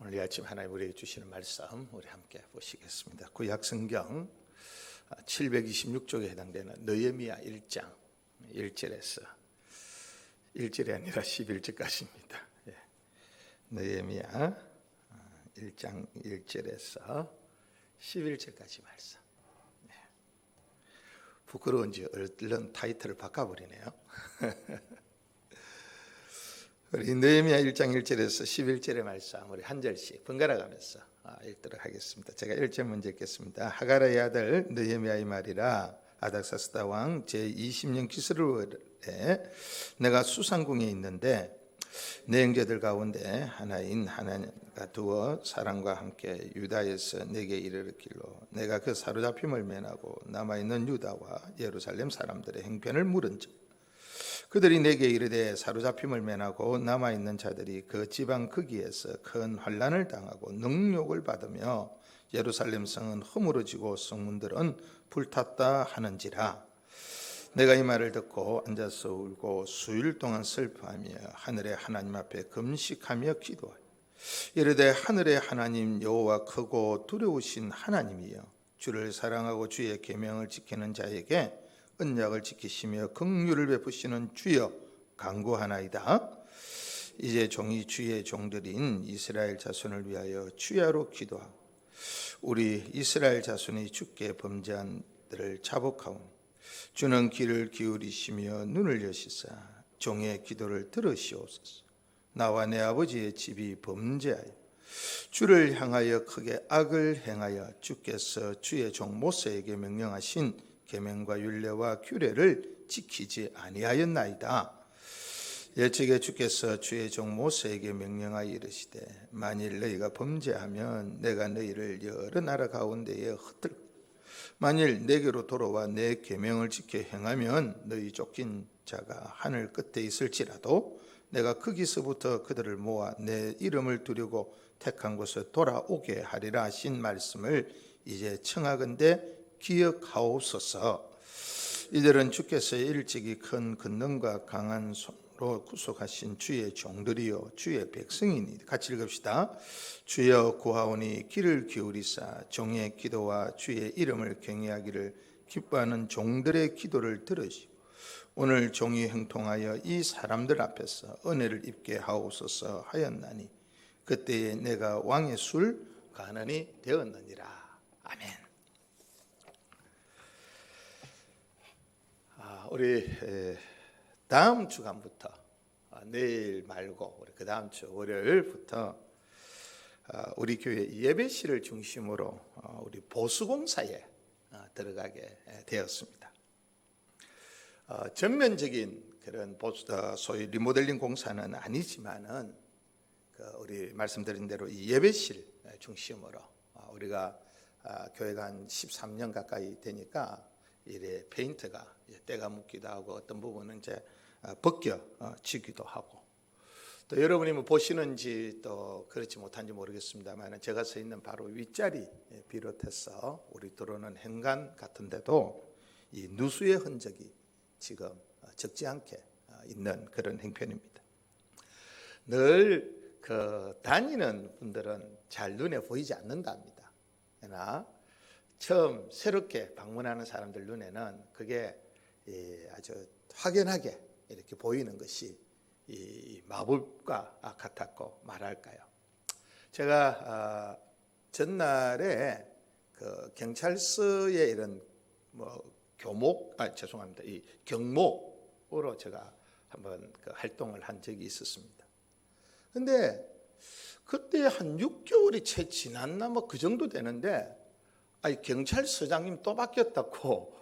오늘 이 아침 하나님 우리에게 주시는 말씀 우리 함께 보시겠습니다. 구약 성경 726쪽에 해당되는 느헤미야 1장 1절에서 1절이 아니라 11절까지입니다. 느헤미야 1장 1절에서 11절까지 말씀. 부끄러운지 얼른 타이틀을 바꿔버리네요. 우리 느헤미야 1장 1절에서 11절의 말씀 우리 한 절씩 번갈아 가면서 읽도록 하겠습니다. 제가 1절 먼저 읽겠습니다. 하가라의 아들 느헤미야의 말이라. 아닥사스다 왕 제20년 기스루월에 내가 수상궁에 있는데 내 형제들 가운데 하나인 하나님과 두어 사람과 함께 유다에서 내게 이르기로 내가 그 사로잡힘을 면하고 남아있는 유다와 예루살렘 사람들의 형편을 물은즉 그들이 내게 이르되 사로잡힘을 면하고 남아있는 자들이 그 지방 거기에서 큰 환난을 당하고 능욕을 받으며 예루살렘 성은 허물어지고 성문들은 불탔다 하는지라. 내가 이 말을 듣고 앉아서 울고 수일 동안 슬퍼하며 하늘의 하나님 앞에 금식하며 기도하여 이르되 하늘의 하나님 여호와 크고 두려우신 하나님이여 주를 사랑하고 주의 계명을 지키는 자에게 언약을 지키시며 긍휼을 베푸시는 주여 간구하나이다. 이제 종이 주의 종들인 이스라엘 자손을 위하여 주야로 기도하고 우리 이스라엘 자손이 주께 범죄한 들을 자복하오니 주는 귀를 기울이시며 눈을 여시사 종의 기도를 들으시옵소서. 나와 내 아버지의 집이 범죄하여 주를 향하여 크게 악을 행하여 주께서 주의 종 모세에게 명령하신 계명과 율례와 규례를 지키지 아니하였나이다. 예측에 주께서 주의 종 모세에게 명령하여 이르시되 만일 너희가 범죄하면 내가 너희를 여러 나라 가운데에 흩을 만일 내게로 돌아와 내 계명을 지켜 행하면 너희 쫓긴 자가 하늘 끝에 있을지라도 내가 거기서부터 그들을 모아 내 이름을 두르고 택한 곳에 돌아오게 하리라 하신 말씀을 이제 청하건대 기억하옵소서. 이들은 주께서 일찍이 큰 권능과 강한 손으로 구속하신 주의 종들이요 주의 백성이니. 같이 읽읍시다. 주여 구하오니 귀를 기울이사 종의 기도와 주의 이름을 경외하기를 기뻐하는 종들의 기도를 들으시고 오늘 종이 형통하여 이 사람들 앞에서 은혜를 입게 하옵소서 하였나니 그때에 내가 왕의 술 가난이 되었느니라. 아멘. 우리 다음 주간부터 내일 말고 우리 그 다음 주 월요일부터 우리 교회 예배실을 중심으로 우리 보수공사에 들어가게 되었습니다. 전면적인 그런 소위 리모델링 공사는 아니지만은 우리 말씀드린 대로 이 예배실 중심으로 우리가 교회가 한 13년 가까이 되니까 이래 페인트가 때가 묻기도 하고 어떤 부분은 이제 벗겨지기도 하고 또 여러분이 뭐 보시는지 또 그렇지 못한지 모르겠습니다만 제가 서 있는 바로 윗자리 비롯해서 우리 들어오는 현관 같은데도 이 누수의 흔적이 지금 적지 않게 있는 그런 형편입니다. 늘 다니는 분들은 잘 눈에 보이지 않는답니다. 그러나 처음 새롭게 방문하는 사람들 눈에는 그게 아주 확연하게 이렇게 보이는 것이 이 마법과 같았고 말할까요. 제가 전날에 그 경찰서의 이런 이 경목으로 제가 한번 그 활동을 한 적이 있었습니다. 근데 그때 한 6개월이 채 지났나 뭐 그 정도 되는데 경찰서장님 또 바뀌었다고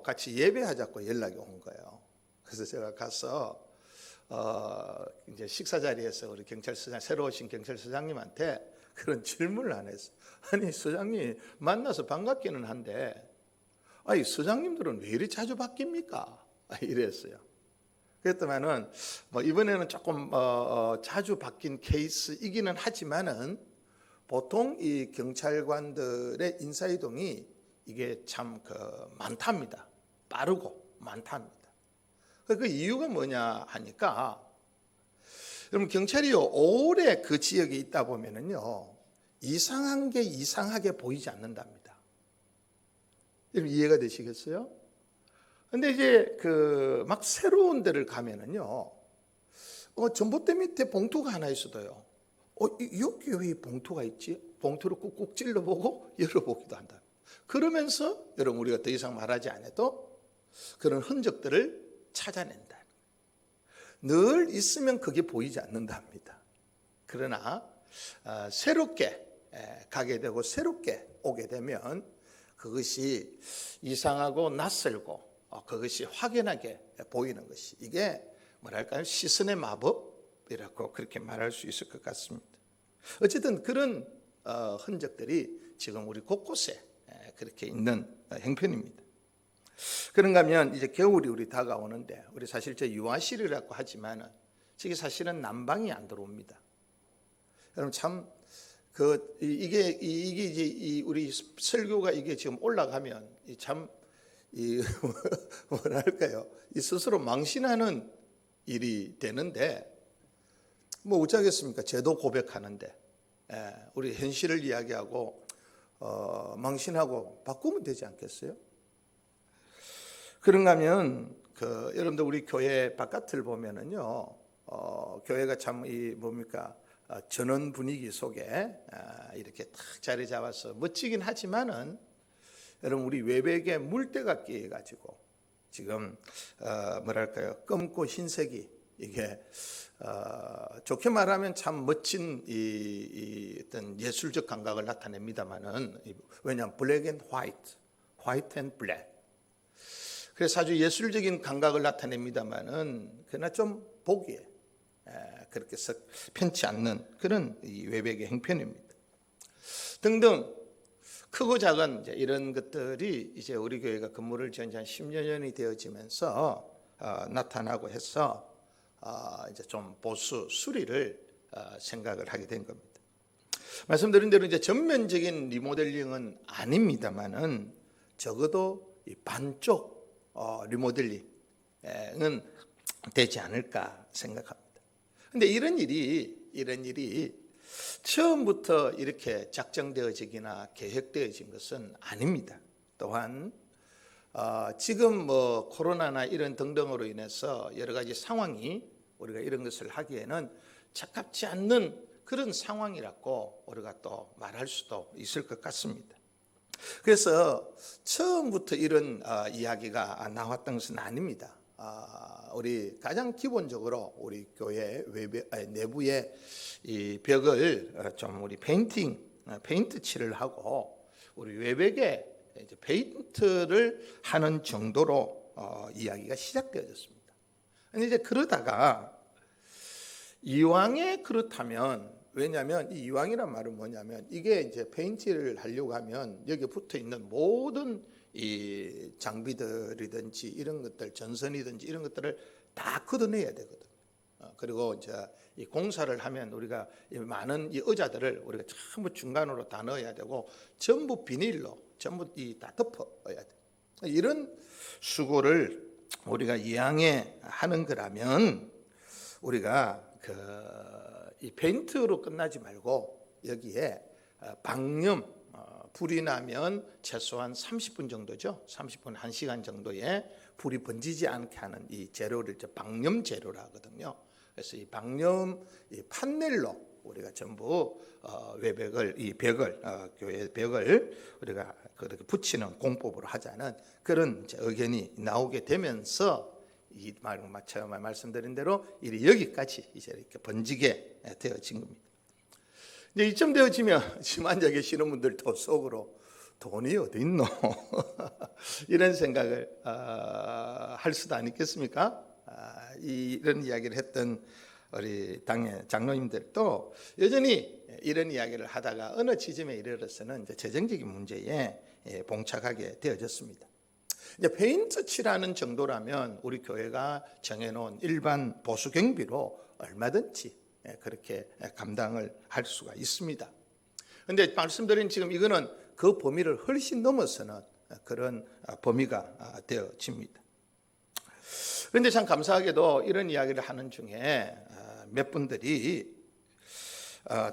같이 예배하자고 연락이 온 거예요. 그래서 제가 가서 이제 식사 자리에서 우리 경찰서장 새로 오신 경찰서장님한테 그런 질문을 안 했어요. 아니 서장님 만나서 반갑기는 한데 서장님들은 왜 이리 자주 바뀝니까? 이랬어요. 그랬더니는 이번에는 조금 자주 바뀐 케이스이기는 하지만은 보통 이 경찰관들의 인사이동이 이게 참 많답니다. 빠르고 많답니다. 그 이유가 뭐냐 하니까 여러분 경찰이요 오래 그 지역에 있다 보면은요 이상한 게 이상하게 보이지 않는답니다. 여러분 이해가 되시겠어요? 근데 이제 그 막 새로운 데를 가면은요 전봇대 밑에 봉투가 하나 있어도요 여기 왜 봉투가 있지? 봉투를 꾹꾹 찔러보고 열어보기도 한다. 그러면서 여러분 우리가 더 이상 말하지 않아도 그런 흔적들을 찾아낸다. 늘 있으면 그게 보이지 않는답니다. 그러나 새롭게 가게 되고 새롭게 오게 되면 그것이 이상하고 낯설고 그것이 확연하게 보이는 것이 이게 뭐랄까요? 시선의 마법이라고 그렇게 말할 수 있을 것 같습니다. 어쨌든 그런 흔적들이 지금 우리 곳곳에 그렇게 있는 형편입니다. 그런가 하면 이제 겨울이 우리 다가오는데 우리 사실 저 유아실이라고 하지만은 저게 사실은 난방이 안 들어옵니다. 여러분 참 이게 이제 우리 설교가 이게 지금 올라가면 참 뭐랄까요? 이 스스로 망신하는 일이 되는데 뭐 어쩌겠습니까? 제도 고백하는데 우리 현실을 이야기하고 망신하고 바꾸면 되지 않겠어요? 그런가 하면 여러분들 우리 교회 바깥을 보면은요 교회가 참 뭡니까 전원 분위기 속에 이렇게 탁 자리 잡아서 멋지긴 하지만은 여러분 우리 외벽에 물때가 끼어 가지고 지금 뭐랄까요 검고 흰색이 이게 좋게 말하면 참 멋진 이 어떤 예술적 감각을 나타냅니다만은 왜냐하면 블랙 앤 화이트, 화이트 앤 블랙. 그래서 아주 예술적인 감각을 나타냅니다만은 그러나 좀 보기에 그렇게 썩 편치 않는 그런 이 외벽의 형편입니다. 등등 크고 작은 이런 것들이 이제 우리 교회가 건물을 지은 지 한 10여 년이 되어지면서 나타나고 해서 이제 좀 보수 수리를 생각을 하게 된 겁니다. 말씀드린 대로 이제 전면적인 리모델링은 아닙니다만은 적어도 이 반쪽 리모델링은 되지 않을까 생각합니다. 그런데 이런 일이 처음부터 이렇게 작정되어지거나 계획되어진 것은 아닙니다. 또한 지금 뭐 코로나나 이런 등등으로 인해서 여러 가지 상황이 우리가 이런 것을 하기에는 적합지 않는 그런 상황이라고 우리가 또 말할 수도 있을 것 같습니다. 그래서 처음부터 이런 이야기가 나왔던 것은 아닙니다. 우리 가장 기본적으로 우리 교회 내부의 이 벽을 좀 우리 페인트 칠을 하고 우리 외벽에 이제 페인트를 하는 정도로 이야기가 시작되어졌습니다. 이제 그러다가 이왕에 그렇다면 왜냐하면 이 이왕이란 말은 뭐냐면 이게 이제 페인트를 하려고 하면 여기 붙어 있는 모든 이 장비들이든지 이런 것들 전선이든지 이런 것들을 다 걷어내야 되거든요. 그리고 이제 이 공사를 하면 우리가 많은 이 의자들을 우리가 전부 중간으로 다 넣어야 되고 전부 비닐로 전부 다 덮어야 돼. 이런 수고를 우리가 이왕에 하는 거라면 우리가 이 페인트로 끝나지 말고 여기에 방염 불이 나면 최소한 30분 정도죠. 30분 1시간 정도에 불이 번지지 않게 하는 이 재료를 방염 재료라 하거든요. 그래서 이 방염 이 판넬로 우리가 전부 외벽을 이 벽을 교회 벽을 우리가 그렇게 붙이는 공법으로 하자는 그런 의견이 나오게 되면서 이 처음에 말씀드린 대로 일이 여기까지 이제 이렇게 번지게 되어진 겁니다. 이제 이쯤 되어지면 지금 앉아 계시는 분들도 속으로 돈이 어디 있노? 이런 생각을 할 수도 아니겠습니까? 이런 이야기를 했던 우리 당의 장로님들도 여전히 이런 이야기를 하다가 어느 지점에 이르러서는 이제 재정적인 문제에 봉착하게 되어졌습니다. 이제 페인트 칠하는 정도라면 우리 교회가 정해놓은 일반 보수 경비로 얼마든지 그렇게 감당을 할 수가 있습니다. 그런데 말씀드린 지금 이거는 그 범위를 훨씬 넘어서는 그런 범위가 되어집니다. 그런데 참 감사하게도 이런 이야기를 하는 중에 몇 분들이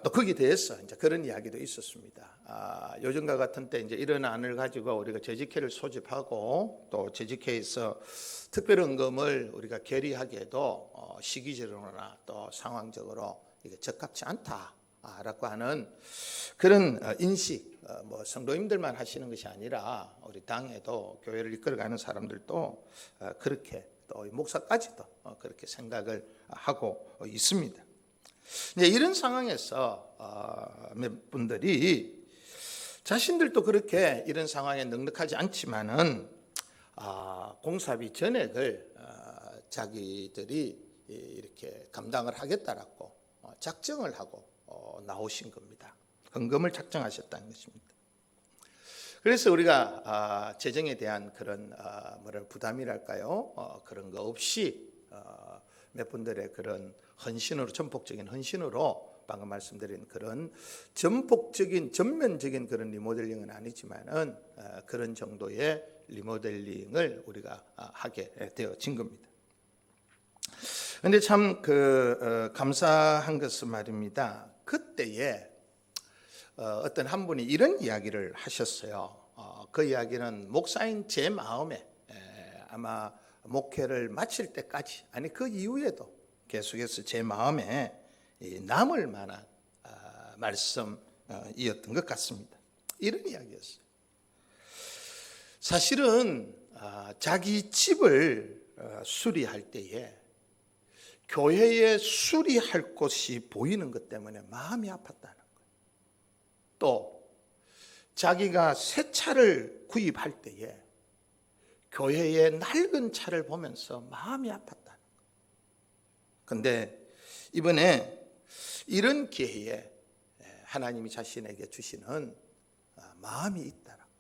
또 거기에 대해서 이제 그런 이야기도 있었습니다. 요즘과 같은 때 이제 이런 안을 가지고 우리가 재직회를 소집하고 또 재직회에서 특별헌금을 우리가 결의하기에도 시기적으로나 또 상황적으로 이게 적합치 않다라고 하는 그런 인식, 뭐 성도님들만 하시는 것이 아니라 우리 당에도 교회를 이끌어가는 사람들도 그렇게 또 목사까지도 그렇게 생각을 하고 있습니다. 이런 상황에서 몇 분들이 자신들도 그렇게 이런 상황에 넉넉하지 않지만은 공사비 전액을 자기들이 이렇게 감당을 하겠다라고 작정을 하고 나오신 겁니다. 헌금을 작정하셨다는 것입니다. 그래서 우리가 재정에 대한 그런 부담이랄까요? 그런 거 없이 몇 분들의 그런 헌신으로, 전폭적인 헌신으로 방금 말씀드린 그런 전폭적인 전면적인 그런 리모델링은 아니지만은 그런 정도의 리모델링을 우리가 하게 되어진 겁니다. 그런데 참 감사한 것은 말입니다. 그때에 어떤 한 분이 이런 이야기를 하셨어요. 그 이야기는 목사인 제 마음에 아마 목회를 마칠 때까지, 아니 그 이후에도 계속해서 제 마음에 남을 만한 말씀이었던 것 같습니다. 이런 이야기였어요. 사실은 자기 집을 수리할 때에 교회에 수리할 곳이 보이는 것 때문에 마음이 아팠다는 거예요. 또 자기가 새 차를 구입할 때에 교회의 낡은 차를 보면서 마음이 아팠다는 거예요. 그런데 이번에 이런 기회에 하나님이 자신에게 주시는 마음이 있다라고.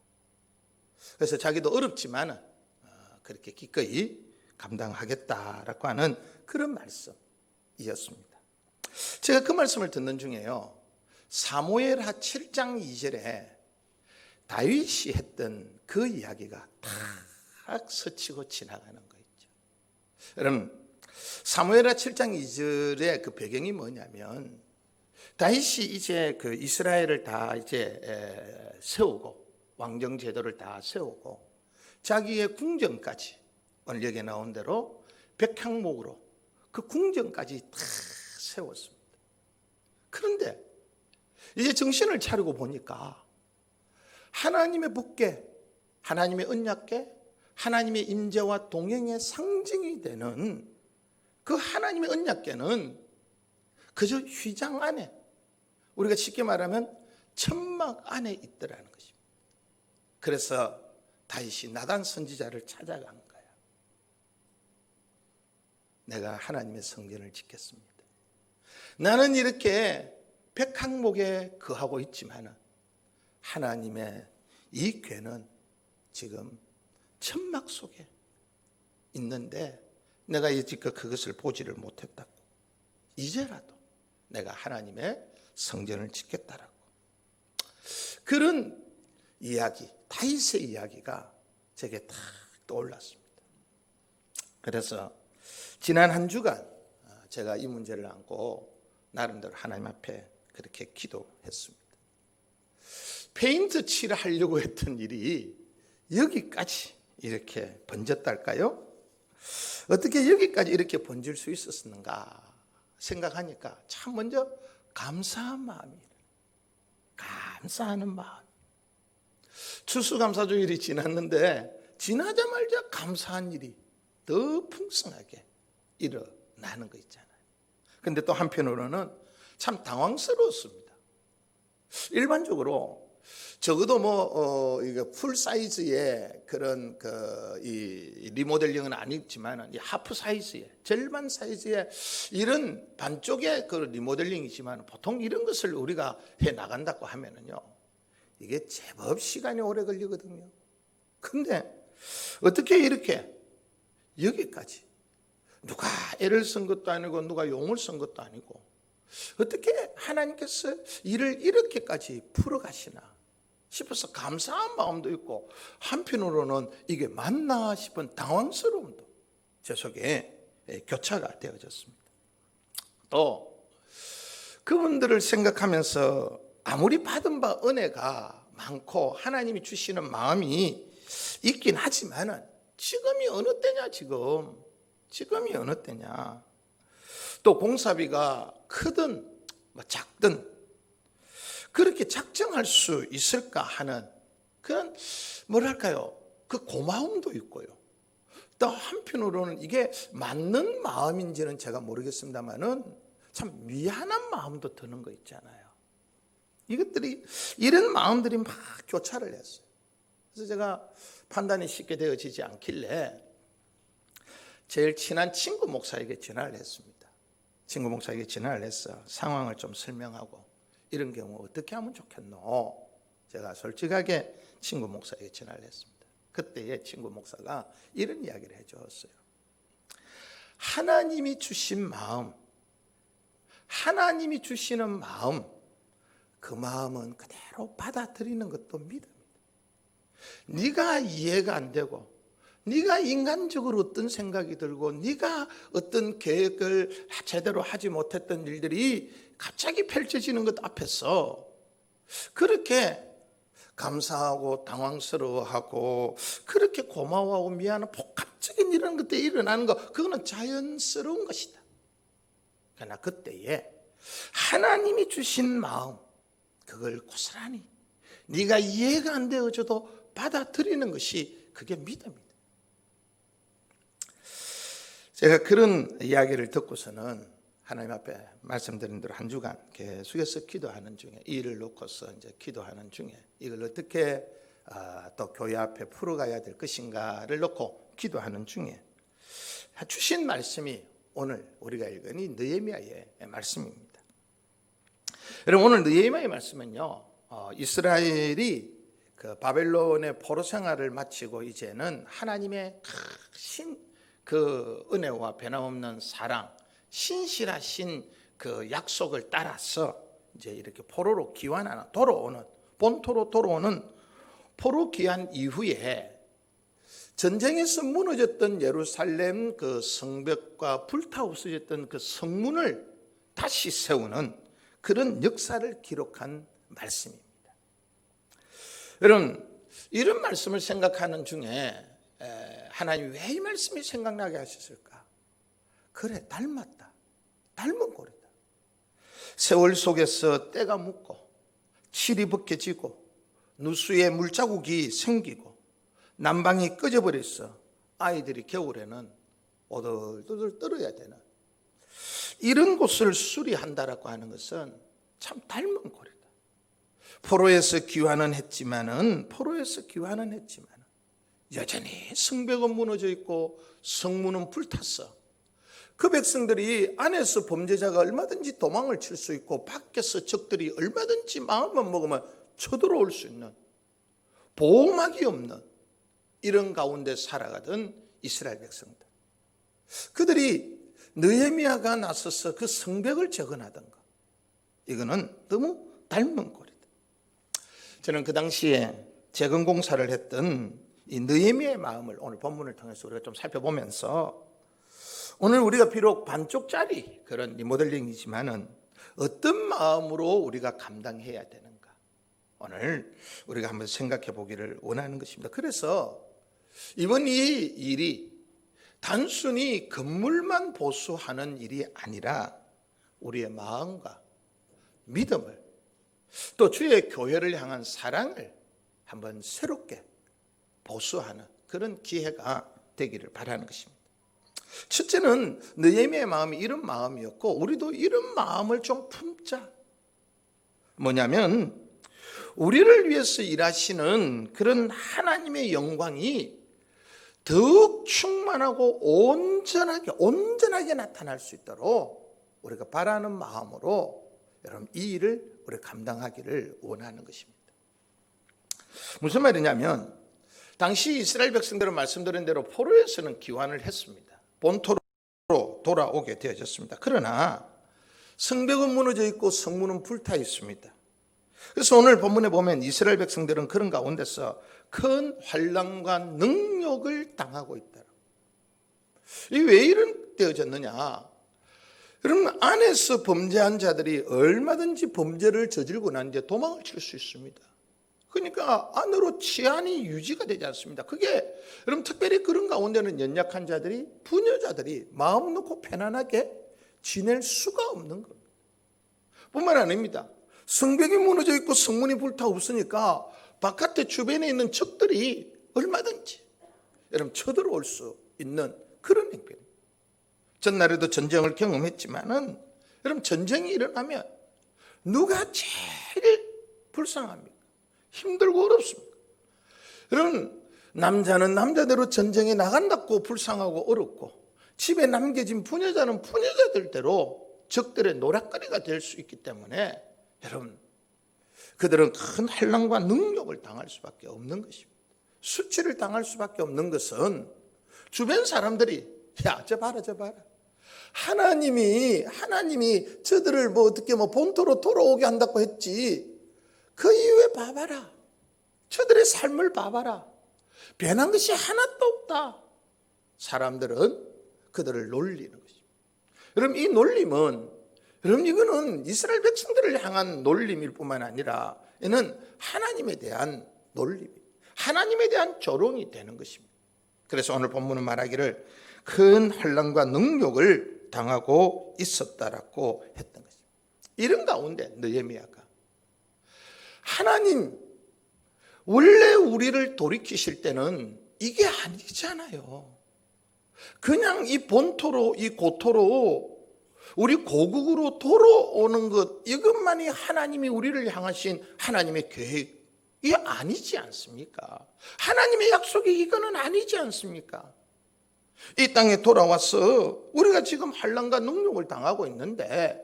그래서 자기도 어렵지만 그렇게 기꺼이 감당하겠다라고 하는 그런 말씀이었습니다. 제가 그 말씀을 듣는 중에요, 사무엘하 7장 2절에 다윗이 했던 그 이야기가 탁 스치고 지나가는 거 있죠. 여러분, 사무엘하 7장 2절의 그 배경이 뭐냐면, 다윗이 이제 그 이스라엘을 다 이제 세우고 왕정 제도를 다 세우고 자기의 궁정까지 오늘 여기에 나온 대로 백향목으로 그 궁정까지 다 세웠습니다. 그런데 이제 정신을 차리고 보니까 하나님의 복계, 하나님의 언약계, 하나님의 임재와 동행의 상징이 되는 그 하나님의 언약계는 그저 휘장 안에, 우리가 쉽게 말하면 천막 안에 있더라는 것입니다. 그래서 다윗이 나단 선지자를 찾아간 거야. 내가 하나님의 성전을 짓겠습니다. 나는 이렇게 백향목에 거하고 있지만 하나님의 이 궤는 지금 천막 속에 있는데 내가 여지껏 그것을 보지를 못했다고. 이제라도 내가 하나님의 성전을 짓겠다라고. 그런 이야기, 다윗의 이야기가 제게 탁 떠올랐습니다. 그래서 지난 한 주간 제가 이 문제를 안고 나름대로 하나님 앞에 그렇게 기도했습니다. 페인트 칠을 하려고 했던 일이 여기까지 이렇게 번졌달까요? 어떻게 여기까지 이렇게 번질 수 있었는가 생각하니까 참 먼저 감사한 마음이에요. 감사하는 마음. 추수감사주일이 지났는데 지나자마자 감사한 일이 더 풍성하게 일어나는 거 있잖아요. 근데 또 한편으로는 참 당황스러웠습니다. 일반적으로 적어도 이게 풀 사이즈의 그런 이 리모델링은 아니지만 이 하프 사이즈의 절반 사이즈의 이런 반쪽의 그 리모델링이지만 보통 이런 것을 우리가 해 나간다고 하면은요, 이게 제법 시간이 오래 걸리거든요. 근데 어떻게 이렇게 여기까지 누가 애를 쓴 것도 아니고 누가 용을 쓴 것도 아니고 어떻게 하나님께서 일을 이렇게까지 풀어가시나 싶어서 감사한 마음도 있고 한편으로는 이게 맞나 싶은 당황스러움도 제 속에 교차가 되어졌습니다. 또 그분들을 생각하면서 아무리 받은 바 은혜가 많고 하나님이 주시는 마음이 있긴 하지만은 지금이 어느 때냐, 지금이 어느 때냐. 또 공사비가 크든 작든 그렇게 작정할 수 있을까 하는 그런 뭐랄까요, 그 고마움도 있고요. 또 한편으로는 이게 맞는 마음인지는 제가 모르겠습니다만은 참 미안한 마음도 드는 거 있잖아요. 이런 마음들이 막 교차를 했어요. 그래서 제가 판단이 쉽게 되어지지 않길래 제일 친한 친구 목사에게 전화를 했습니다. 친구 목사에게 전화를 해서 상황을 좀 설명하고 이런 경우 어떻게 하면 좋겠노? 제가 솔직하게 친구 목사에게 전화를 했습니다. 그때의 친구 목사가 이런 이야기를 해주었어요. 하나님이 주신 마음, 하나님이 주시는 마음, 그 마음은 그대로 받아들이는 것도 믿음입니다. 네가 이해가 안 되고 네가 인간적으로 어떤 생각이 들고 네가 어떤 계획을 제대로 하지 못했던 일들이 갑자기 펼쳐지는 것 앞에서 그렇게 감사하고 당황스러워하고 그렇게 고마워하고 미안한 복합적인 이런 것들이 일어나는 것, 그거는 자연스러운 것이다. 그러나 그때에 하나님이 주신 마음, 그걸 고스란히 네가 이해가 안 되어져도 받아들이는 것이 그게 믿음입니다. 제가 그런 이야기를 듣고서는 하나님 앞에 말씀드린 대로 한 주간 계속해서 기도하는 중에, 일을 놓고서 이제 기도하는 중에 이걸 어떻게 또 교회 앞에 풀어가야 될 것인가를 놓고 기도하는 중에 주신 말씀이 오늘 우리가 읽은 이 느헤미야의 말씀입니다. 여러분, 오늘 느헤미야의 말씀은요, 이스라엘이 그 바벨론의 포로 생활을 마치고 이제는 하나님의 크신 그 은혜와 변함없는 사랑, 신실하신 그 약속을 따라서 이제 이렇게 포로로 귀환하는, 돌아오는, 본토로 돌아오는 포로 귀환 이후에 전쟁에서 무너졌던 예루살렘 그 성벽과 불타없어졌던 그 성문을 다시 세우는 그런 역사를 기록한 말씀입니다. 여러분, 이런 말씀을 생각하는 중에 하나님이 왜 이 말씀이 생각나게 하셨을까? 그래, 닮았다. 닮은 꼴이다. 세월 속에서 때가 묻고 칠이 벗겨지고 누수에 물자국이 생기고 난방이 꺼져버렸어. 아이들이 겨울에는 오돌오돌 떨어야 되는 이런 곳을 수리한다라고 하는 것은 참 닮은 꼴이다. 포로에서 귀환은 했지만은 여전히 성벽은 무너져 있고 성문은 불탔어. 그 백성들이 안에서 범죄자가 얼마든지 도망을 칠 수 있고 밖에서 적들이 얼마든지 마음만 먹으면 쳐들어올 수 있는 보호막이 없는 이런 가운데 살아가던 이스라엘 백성들, 그들이 느헤미야가 나서서 그 성벽을 재건하던 것, 이거는 너무 닮은 꼴이다. 저는 그 당시에 재건 공사를 했던 이 느헤미야의 마음을 오늘 본문을 통해서 우리가 좀 살펴보면서, 오늘 우리가 비록 반쪽짜리 그런 리모델링이지만은 어떤 마음으로 우리가 감당해야 되는가, 오늘 우리가 한번 생각해 보기를 원하는 것입니다. 그래서 이번 이 일이 단순히 건물만 보수하는 일이 아니라 우리의 마음과 믿음을, 또 주의 교회를 향한 사랑을 한번 새롭게 보수하는 그런 기회가 되기를 바라는 것입니다. 첫째는 느헤미야의 마음이 이런 마음이었고, 우리도 이런 마음을 좀 품자. 뭐냐면 우리를 위해서 일하시는 그런 하나님의 영광이 더욱 충만하고 온전하게 나타날 수 있도록 우리가 바라는 마음으로 여러분 이 일을 우리가 감당하기를 원하는 것입니다. 무슨 말이냐면, 당시 이스라엘 백성들은 말씀드린 대로 포로에서는 귀환을 했습니다. 본토로 돌아오게 되어졌습니다. 그러나 성벽은 무너져 있고 성문은 불타 있습니다. 그래서 오늘 본문에 보면 이스라엘 백성들은 그런 가운데서 큰 환난과 능욕을 당하고 있다. 이게 왜 이런 되어졌느냐? 여러분, 안에서 범죄한 자들이 얼마든지 범죄를 저지르고 난 뒤에 도망을 칠 수 있습니다. 그러니까 안으로 치안이 유지가 되지 않습니다. 그게 여러분, 특별히 그런 가운데는 연약한 자들이, 부녀자들이 마음 놓고 편안하게 지낼 수가 없는 겁니다. 뿐만 아닙니다. 성벽이 무너져 있고 성문이 불타 없으니까 바깥에 주변에 있는 적들이 얼마든지 여러분 쳐들어올 수 있는 그런 형편입니다. 전날에도 전쟁을 경험했지만은 여러분, 전쟁이 일어나면 누가 제일 불쌍합니까? 힘들고 어렵습니다. 여러분, 남자는 남자대로 전쟁에 나간다고 불쌍하고 어렵고, 집에 남겨진 부녀자는 부녀자들대로 적들의 노략거리가 될 수 있기 때문에 여러분, 그들은 큰 환난과 능욕을 당할 수밖에 없는 것입니다. 수치를 당할 수밖에 없는 것은 주변 사람들이, 야, 저 봐라, 저 봐라, 하나님이 저들을 어떻게 본토로 돌아오게 한다고 했지, 그 이후에 봐봐라, 저들의 삶을 봐봐라, 변한 것이 하나도 없다. 사람들은 그들을 놀리는 것입니다. 여러분, 이 놀림은, 여러분, 이거는 이스라엘 백성들을 향한 놀림일 뿐만 아니라 이는 하나님에 대한 놀림, 하나님에 대한 조롱이 되는 것입니다. 그래서 오늘 본문은 말하기를 큰 환난과 능욕을 당하고 있었다라고 했던 것입니다. 이런 가운데 느헤미야가, 하나님 원래 우리를 돌이키실 때는 이게 아니잖아요. 그냥 이 본토로, 이 고토로, 우리 고국으로 돌아오는 것, 이것만이 하나님이 우리를 향하신 하나님의 계획이 아니지 않습니까? 하나님의 약속이 이거는 아니지 않습니까? 이 땅에 돌아와서 우리가 지금 환난과 능욕을 당하고 있는데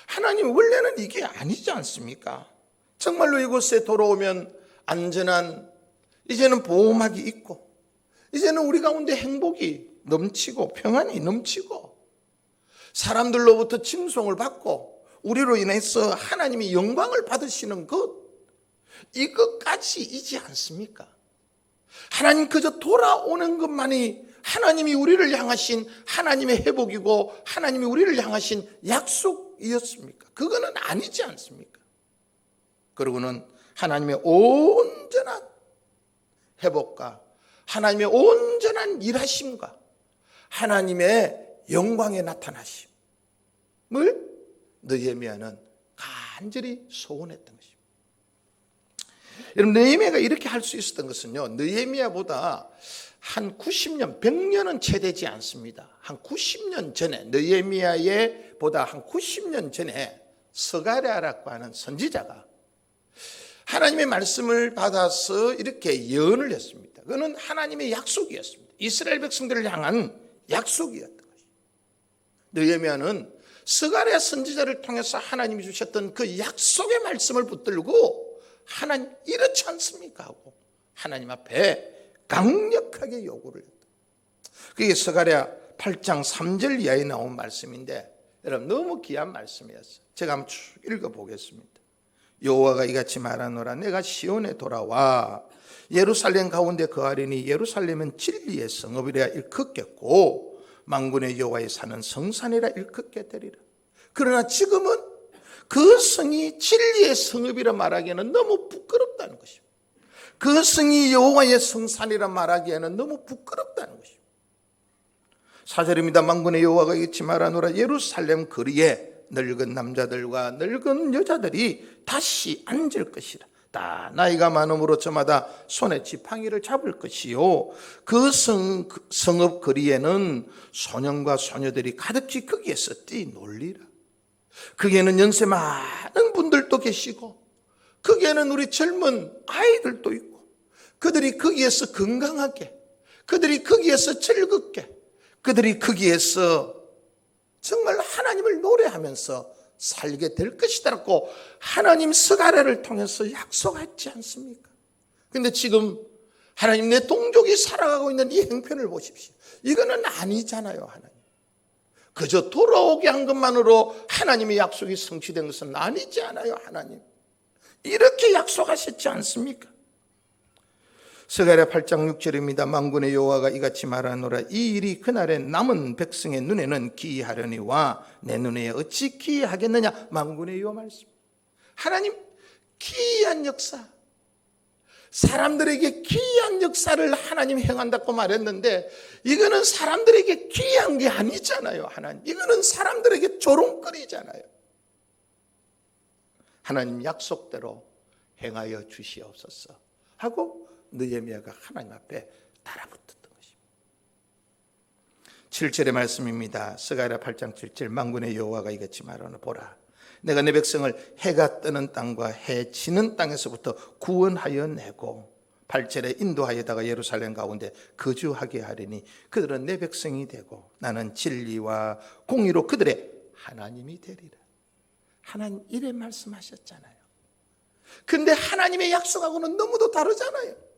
하나님 원래는 이게 아니지 않습니까? 정말로 이곳에 돌아오면 안전한, 이제는 보호막이 있고, 이제는 우리 가운데 행복이 넘치고 평안이 넘치고 사람들로부터 칭송을 받고 우리로 인해서 하나님이 영광을 받으시는 것, 이것까지이지 않습니까? 하나님 그저 돌아오는 것만이 하나님이 우리를 향하신 하나님의 회복이고 하나님이 우리를 향하신 약속이었습니까? 그거는 아니지 않습니까? 그리고는 하나님의 온전한 회복과 하나님의 온전한 일하심과 하나님의 영광의 나타나심을 느헤미야는 간절히 소원했던 것입니다. 여러분, 느헤미야가 이렇게 할 수 있었던 것은요, 느헤미야보다 한 90년, 100년은 채 되지 않습니다. 한 90년 전에, 느헤미야의 보다 한 90년 전에 스가랴라고 하는 선지자가 하나님의 말씀을 받아서 이렇게 예언을 했습니다. 그거는 하나님의 약속이었습니다. 이스라엘 백성들을 향한 약속이었던 것입니다. 느헤미야는 스가랴 선지자를 통해서 하나님이 주셨던 그 약속의 말씀을 붙들고 하나님 이렇지 않습니까? 하고 하나님 앞에 강력하게 요구를 했다. 그게 스가랴 8장 3절 이하에 나온 말씀인데 여러분, 너무 귀한 말씀이었어요. 제가 한번 쭉 읽어보겠습니다. 여호와가 이같이 말하노라. 내가 시온에 돌아와 예루살렘 가운데 거하리니 예루살렘은 진리의 성읍이라 일컫겠고 만군의 여호와의 사는 성산이라 일컫게 되리라. 그러나 지금은 그 성이 진리의 성읍이라 말하기에는 너무 부끄럽다는 것입니다. 그 성이 여호와의 성산이라 말하기에는 너무 부끄럽다는 것입니다. 4절입니다. 만군의 여호와가 이같이 말하노라. 예루살렘 거리에 늙은 남자들과 늙은 여자들이 다시 앉을 것이라. 다 나이가 많음으로 저마다 손에 지팡이를 잡을 것이요, 그 성읍 거리에는 소년과 소녀들이 가득히 거기에서 뛰놀리라. 거기에는 연세 많은 분들도 계시고 거기에는 우리 젊은 아이들도 있고 그들이 거기에서 건강하게, 그들이 거기에서 즐겁게, 그들이 거기에서 정말 하나님을 노래하면서 살게 될 것이다라고 하나님 스가랴를 통해서 약속하지 않습니까? 그런데 지금 하나님, 내 동족이 살아가고 있는 이 형편을 보십시오. 이거는 아니잖아요. 하나님 그저 돌아오게 한 것만으로 하나님의 약속이 성취된 것은 아니지 않아요. 하나님 이렇게 약속하셨지 않습니까? 스가랴 8장 6절입니다. 만군의 여호와가 이같이 말하노라. 이 일이 그날에 남은 백성의 눈에는 기이하려니와 내 눈에 어찌 기이하겠느냐. 만군의 여호와 말씀. 하나님 기이한 역사, 사람들에게 기이한 역사를 하나님 행한다고 말했는데 이거는 사람들에게 기이한 게 아니잖아요. 하나님, 이거는 사람들에게 조롱거리잖아요. 하나님 약속대로 행하여 주시옵소서 하고 느헤미야가 하나님 앞에 달아붙었던 것입니다. 7절의 말씀입니다. 스가랴 8장 7절. 만군의 여호와가 이같이 말하노라. 보라, 내가 내 백성을 해가 뜨는 땅과 해 지는 땅에서부터 구원하여 내고 8절에 인도하여다가 예루살렘 가운데 거주하게 하리니 그들은 내 백성이 되고 나는 진리와 공의로 그들의 하나님이 되리라. 하나님 이래 말씀하셨잖아요. 근데 하나님의 약속하고는 너무도 다르잖아요.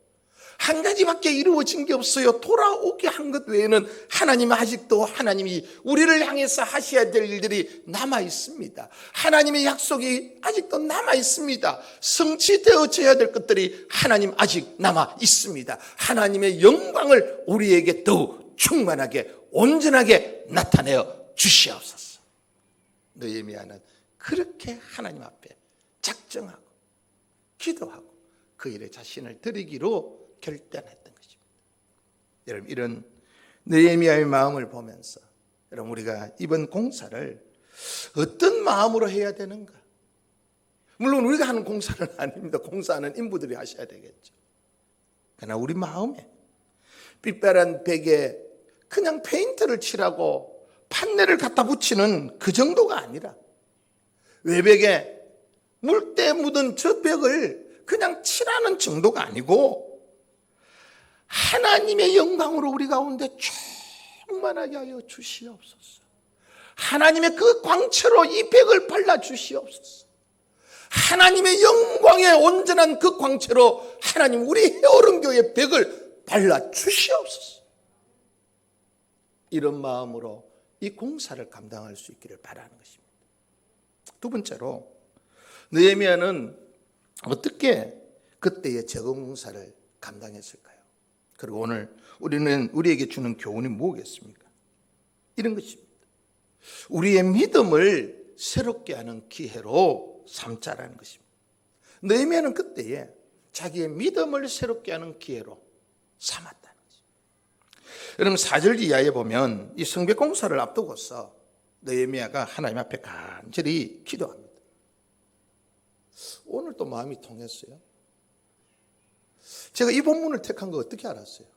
한 가지밖에 이루어진 게 없어요. 돌아오게 한 것 외에는 하나님은 아직도 하나님이 우리를 향해서 하셔야 될 일들이 남아 있습니다. 하나님의 약속이 아직도 남아 있습니다. 성취되어져야 될 것들이 하나님 아직 남아 있습니다. 하나님의 영광을 우리에게 더욱 충만하게 온전하게 나타내어 주시옵소서. 느헤미야는 그렇게 하나님 앞에 작정하고 기도하고 그 일에 자신을 드리기로 결단했던 것입니다. 여러분, 이런 느헤미야의 마음을 보면서 여러분, 우리가 이번 공사를 어떤 마음으로 해야 되는가? 물론 우리가 하는 공사는 아닙니다. 공사하는 인부들이 하셔야 되겠죠. 그러나 우리 마음에 빛바란 벽에 그냥 페인트를 칠하고 판넬을 갖다 붙이는 그 정도가 아니라 외벽에 물때 묻은 저 벽을 그냥 칠하는 정도가 아니고 하나님의 영광으로 우리 가운데 충만하게 하여 주시옵소서. 하나님의 그 광채로 이 벽을 발라 주시옵소서. 하나님의 영광의 온전한 그 광채로 하나님 우리 헤어른교의 벽을 발라 주시옵소서. 이런 마음으로 이 공사를 감당할 수 있기를 바라는 것입니다. 두 번째로 느헤미야는 어떻게 그때의 재건 공사를 감당했을까요? 그리고 오늘 우리는 우리에게 주는 교훈이 뭐겠습니까? 이런 것입니다. 우리의 믿음을 새롭게 하는 기회로 삼자라는 것입니다. 느헤미야는 그때에 자기의 믿음을 새롭게 하는 기회로 삼았다는 것입니다. 여러분 4절 이하에 보면 이 성벽 공사를 앞두고서 느헤미야가 하나님 앞에 간절히 기도합니다. 오늘 또 마음이 통했어요. 제가 이 본문을 택한 거 어떻게 알았어요?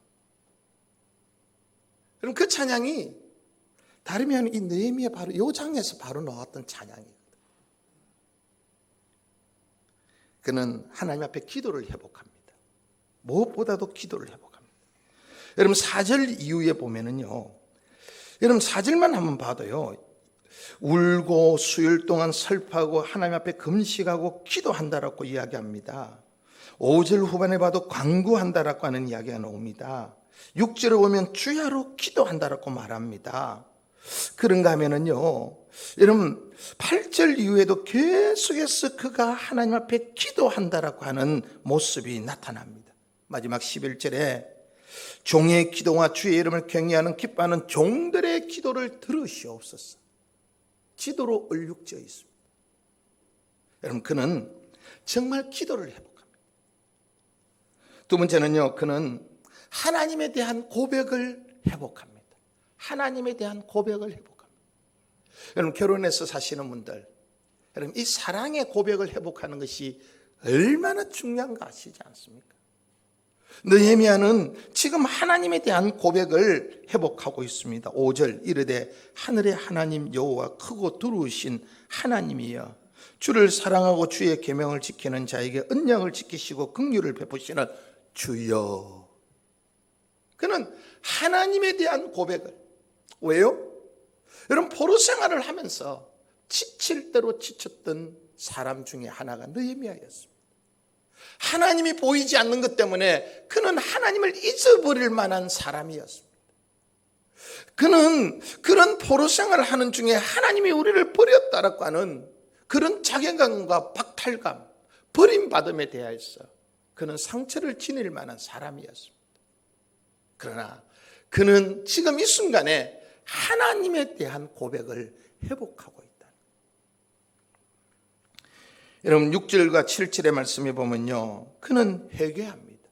그럼 그 찬양이 다름이 아닌 이 느헤미야 바로 이 장에서 바로 나왔던 찬양이거든요. 그는 하나님 앞에 기도를 회복합니다. 무엇보다도 기도를 회복합니다. 여러분 4절 이후에 보면은요, 여러분 4절만 한번 봐도요, 울고 수일 동안 슬퍼하고 하나님 앞에 금식하고 기도한다라고 이야기합니다. 5절 후반에 봐도 간구한다라고 하는 이야기가 나옵니다. 6절에 보면 주야로 기도한다라고 말합니다. 그런가 하면은요, 여러분 8절 이후에도 계속해서 그가 하나님 앞에 기도한다라고 하는 모습이 나타납니다. 마지막 11절에 종의 기도와 주의 이름을 경외하는 기뻐하는 종들의 기도를 들으시옵소서. 기도로 얼룩져 있습니다. 여러분 그는 정말 기도를 회복합니다. 두 번째는요, 그는 하나님에 대한 고백을 회복합니다. 하나님에 대한 고백을 회복합니다. 여러분 결혼해서 사시는 분들, 여러분 이 사랑의 고백을 회복하는 것이 얼마나 중요한가 아시지 않습니까? 느헤미야는 지금 하나님에 대한 고백을 회복하고 있습니다. 5절 이르되 하늘의 하나님 여호와 크고 두루우신 하나님이여 주를 사랑하고 주의 계명을 지키는 자에게 언약을 지키시고 긍휼을 베푸시는 주여. 그는 하나님에 대한 고백을, 왜요? 여러분 포로 생활을 하면서 지칠 대로 지쳤던 사람 중에 하나가 느헤미야였습니다. 하나님이 보이지 않는 것 때문에 그는 하나님을 잊어버릴 만한 사람이었습니다. 그는 그런 포로 생활을 하는 중에 하나님이 우리를 버렸다라고 하는 그런 자괴감과 박탈감, 버림받음에 대하여서 그는 상처를 지닐 만한 사람이었습니다. 그러나 그는 지금 이 순간에 하나님에 대한 고백을 회복하고 있다. 여러분 6절과 7절의 말씀에 보면요, 그는 회개합니다.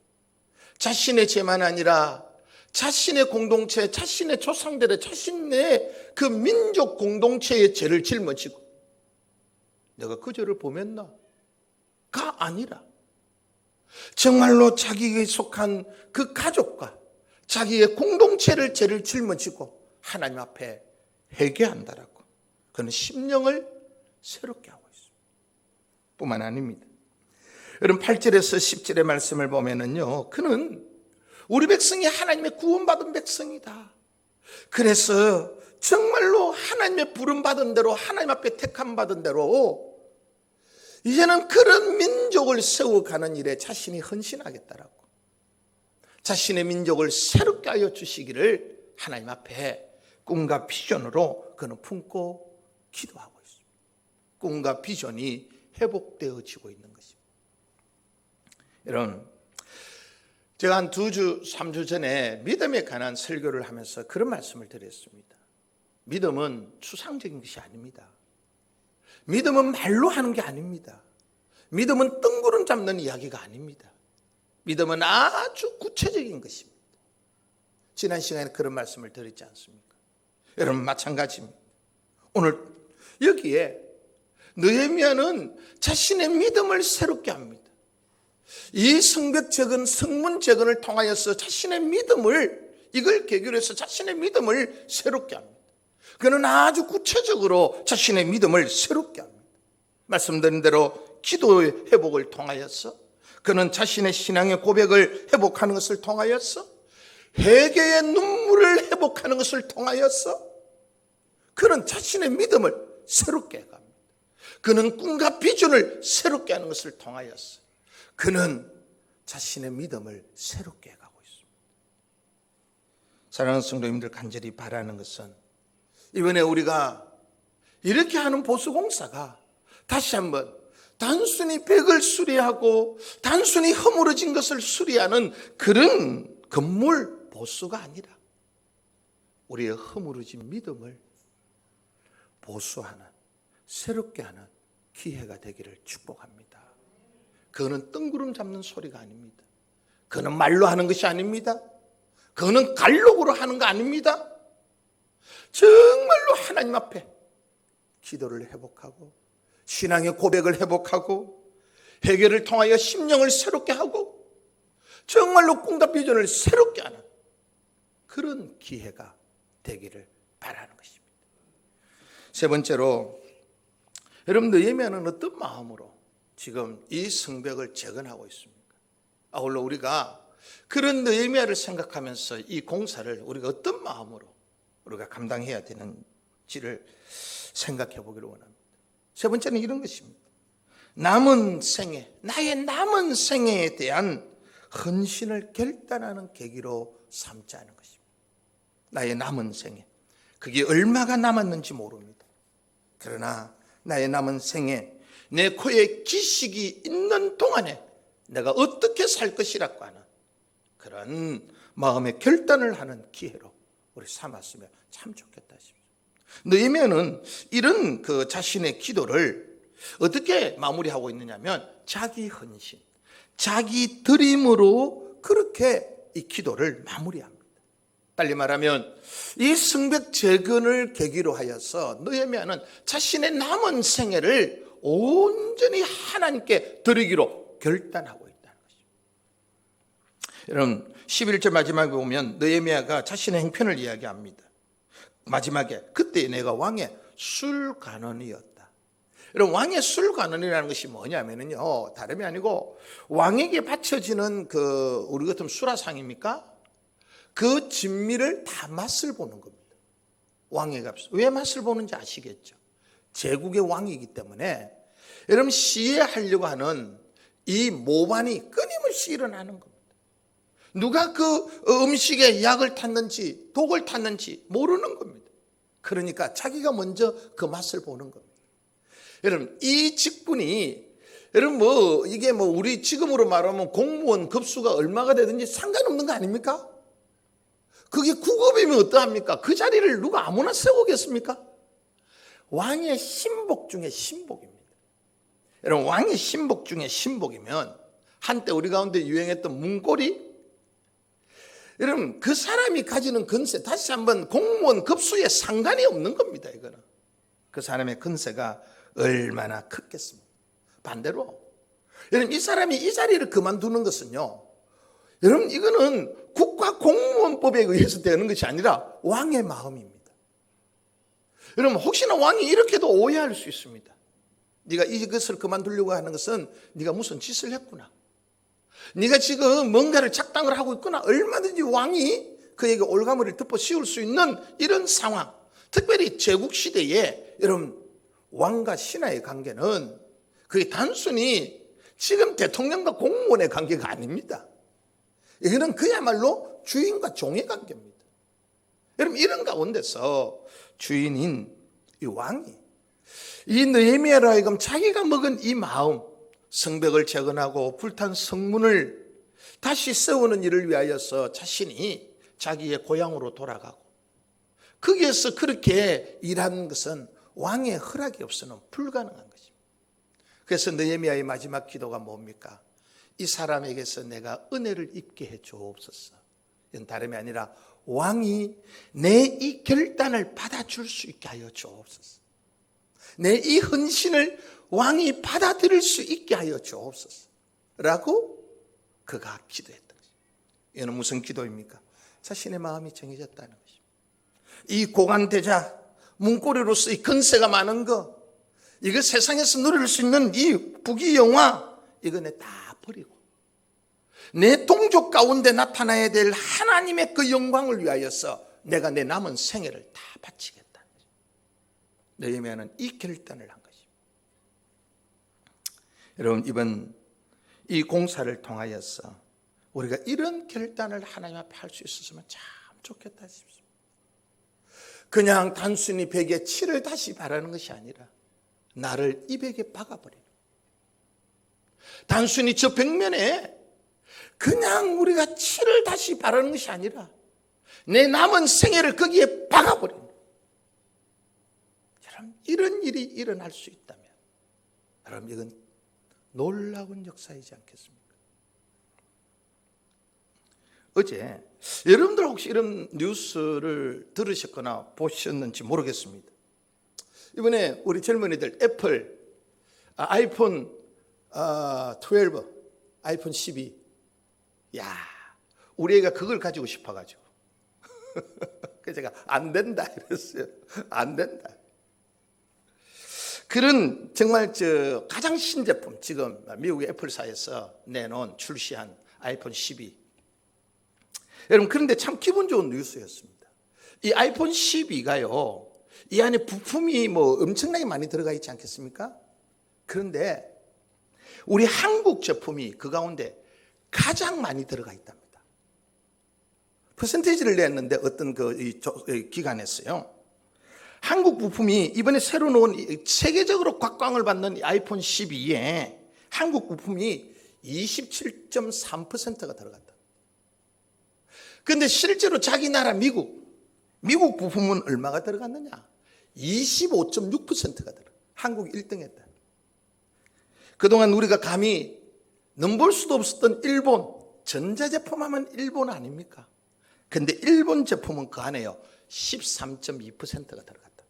자신의 죄만 아니라 자신의 공동체, 자신의 조상들의, 자신의 그 민족 공동체의 죄를 짊어지고, 내가 그 죄를 범했나? 가 아니라 정말로 자기에게 속한 그 가족과 자기의 공동체를 죄를 짊어지고 하나님 앞에 회개한다라고, 그는 심령을 새롭게 하고 있습니다. 뿐만 아닙니다. 여러분 8절에서 10절의 말씀을 보면은요, 그는 우리 백성이 하나님의 구원받은 백성이다. 그래서 정말로 하나님의 부름받은 대로, 하나님 앞에 택함받은 대로 이제는 그런 민족을 세워가는 일에 자신이 헌신하겠다라고, 자신의 민족을 새롭게 하여 주시기를 하나님 앞에 꿈과 비전으로 그는 품고 기도하고 있습니다. 꿈과 비전이 회복되어지고 있는 것입니다. 여러분, 제가 한 2주, 3주 전에 믿음에 관한 설교를 하면서 그런 말씀을 드렸습니다. 믿음은 추상적인 것이 아닙니다. 믿음은 말로 하는 게 아닙니다. 믿음은 뜬구름 잡는 이야기가 아닙니다. 믿음은 아주 구체적인 것입니다. 지난 시간에 그런 말씀을 드렸지 않습니까? 여러분 마찬가지입니다. 오늘 여기에 느헤미야는 자신의 믿음을 새롭게 합니다. 이 성벽재건, 성문재건을 통하여서 자신의 믿음을, 이걸 계기로 해서 자신의 믿음을 새롭게 합니다. 그는 아주 구체적으로 자신의 믿음을 새롭게 합니다. 말씀드린 대로 기도의 회복을 통하여서, 그는 자신의 신앙의 고백을 회복하는 것을 통하여서, 회개의 눈물을 회복하는 것을 통하여서 그는 자신의 믿음을 새롭게 해갑니다. 그는 꿈과 비전을 새롭게 하는 것을 통하여서 그는 자신의 믿음을 새롭게 해가고 있습니다. 사랑하는 성도님들, 간절히 바라는 것은 이번에 우리가 이렇게 하는 보수공사가 다시 한번 단순히 벽을 수리하고 단순히 허물어진 것을 수리하는 그런 건물 보수가 아니라 우리의 허물어진 믿음을 보수하는, 새롭게 하는 기회가 되기를 축복합니다. 그거는 뜬구름 잡는 소리가 아닙니다. 그거는 말로 하는 것이 아닙니다. 그거는 갈록으로 하는 거 아닙니다. 정말로 하나님 앞에 기도를 회복하고 신앙의 고백을 회복하고 회개를 통하여 심령을 새롭게 하고 정말로 꿈과 비전을 새롭게 하는 그런 기회가 되기를 바라는 것입니다. 세 번째로, 여러분 느헤미야는 어떤 마음으로 지금 이 성벽을 재건하고 있습니까? 아울러 우리가 그런 느헤미야를 생각하면서 이 공사를 우리가 어떤 마음으로 우리가 감당해야 되는지를 생각해 보기를 원합니다. 세 번째는 이런 것입니다. 남은 생애, 나의 남은 생애에 대한 헌신을 결단하는 계기로 삼자는 것입니다. 나의 남은 생애, 그게 얼마가 남았는지 모릅니다. 그러나 나의 남은 생애, 내 코에 기식이 있는 동안에 내가 어떻게 살 것이라고 하는 그런 마음의 결단을 하는 기회로 우리 삼았으면 참 좋겠다 싶습니다. 느헤미야는 이런 그 자신의 기도를 어떻게 마무리하고 있느냐면 자기 헌신, 자기 드림으로 그렇게 이 기도를 마무리합니다. 빨리 말하면 이 성벽 재건을 계기로 하여서 느헤미야는 자신의 남은 생애를 온전히 하나님께 드리기로 결단하고 있다는 것입니다. 여러분 11절 마지막에 보면 느헤미야가 자신의 행편을 이야기합니다. 마지막에 그때 내가 왕의 술관원이었다. 여러분 왕의 술관원이라는 것이 뭐냐면요, 다름이 아니고 왕에게 바쳐지는 그 우리 같은 수라상입니까? 그 진미를 다 맛을 보는 겁니다. 왕의 값. 왜 맛을 보는지 아시겠죠? 제국의 왕이기 때문에 여러분 시해하려고 하는 이 모반이 끊임없이 일어나는 겁니다. 누가 그 음식에 약을 탔는지 독을 탔는지 모르는 겁니다. 그러니까 자기가 먼저 그 맛을 보는 겁니다. 여러분 이 직분이 여러분 이게 우리 지금으로 말하면 공무원 급수가 얼마가 되든지 상관없는 거 아닙니까? 그게 9급이면 어떠합니까? 그 자리를 누가 아무나 세우겠습니까? 왕의 신복 중에 신복입니다. 여러분 왕의 신복 중에 신복이면 한때 우리 가운데 유행했던 문고리, 여러분 그 사람이 가지는 근세, 다시 한번 공무원 급수에 상관이 없는 겁니다. 이거는 그 사람의 근세가 얼마나 크겠습니까? 반대로 여러분 이 사람이 이 자리를 그만두는 것은요, 여러분 이거는 국가공무원법에 의해서 되는 것이 아니라 왕의 마음입니다. 여러분 혹시나 왕이 이렇게도 오해할 수 있습니다. 네가 이것을 그만두려고 하는 것은 네가 무슨 짓을 했구나, 네가 지금 뭔가를 작당을 하고 있구나. 얼마든지 왕이 그에게 올가머리를 덮어 씌울 수 있는 이런 상황, 특별히 제국시대에 여러분 왕과 신하의 관계는 그게 단순히 지금 대통령과 공무원의 관계가 아닙니다. 이거는 그야말로 주인과 종의 관계입니다. 여러분 이런 가운데서 주인인 이 왕이 이 느헤미야로 하여금 자기가 먹은 이 마음, 성벽을 재건하고 불탄 성문을 다시 세우는 일을 위하여서 자신이 자기의 고향으로 돌아가고 거기에서 그렇게 일하는 것은 왕의 허락이 없어는 불가능한 것입니다. 그래서 느헤미야의 마지막 기도가 뭡니까? 이 사람에게서 내가 은혜를 입게 해 주옵소서. 이건 다름이 아니라 왕이 내 이 결단을 받아줄 수 있게 하여 주옵소서. 내 이 헌신을 왕이 받아들일 수 있게 하여 주옵소서 라고 그가 기도했던 것입니다. 이는 무슨 기도입니까? 자신의 마음이 정해졌다는 것입니다. 이 고관대자, 문고리로서 이 근세가 많은 거, 이거 세상에서 누릴 수 있는 이 부귀영화, 이거 내 다 버리고 내 동족 가운데 나타나야 될 하나님의 그 영광을 위하여서 내가 내 남은 생애를 다 바치겠다는 것입니다. 느헤미야는 이 결단을 한 것입니다. 여러분 이번 이 공사를 통하여서 우리가 이런 결단을 하나님 앞에 할 수 있었으면 참 좋겠다 싶습니다. 그냥 단순히 벽에 칠을 다시 바라는 것이 아니라 나를 이 벽에 박아버리는, 단순히 저 벽면에 그냥 우리가 칠을 다시 바라는 것이 아니라 내 남은 생애를 거기에 박아버리는, 여러분 이런 일이 일어날 수 있다면 여러분 이건 놀라운 역사이지 않겠습니까? 어제 여러분들 혹시 이런 뉴스를 들으셨거나 보셨는지 모르겠습니다. 이번에 우리 젊은이들 애플 아이폰 12, 아이폰 12, 야 우리 애가 그걸 가지고 싶어가지고 그래서 제가 안 된다 이랬어요. 안 된다. 그런 정말 가장 신제품, 지금 미국의 애플사에서 내놓은 출시한 아이폰 12. 여러분 그런데 참 기분 좋은 뉴스였습니다. 이 아이폰 12가요, 이 안에 부품이 엄청나게 많이 들어가 있지 않겠습니까? 그런데 우리 한국 제품이 그 가운데 가장 많이 들어가 있답니다. 퍼센테이지를 냈는데 어떤 기관에서요, 한국 부품이 이번에 새로 나온 세계적으로 곽광을 받는 아이폰 12에 한국 부품이 27.3%가 들어갔다. 그런데 실제로 자기 나라 미국 부품은 얼마가 들어갔느냐? 25.6%가 들어가. 한국이 1등했다. 그동안 우리가 감히 넘볼 수도 없었던 일본, 전자제품 하면 일본 아닙니까? 근데 일본 제품은 그 안에요 13.2%가 들어갔다.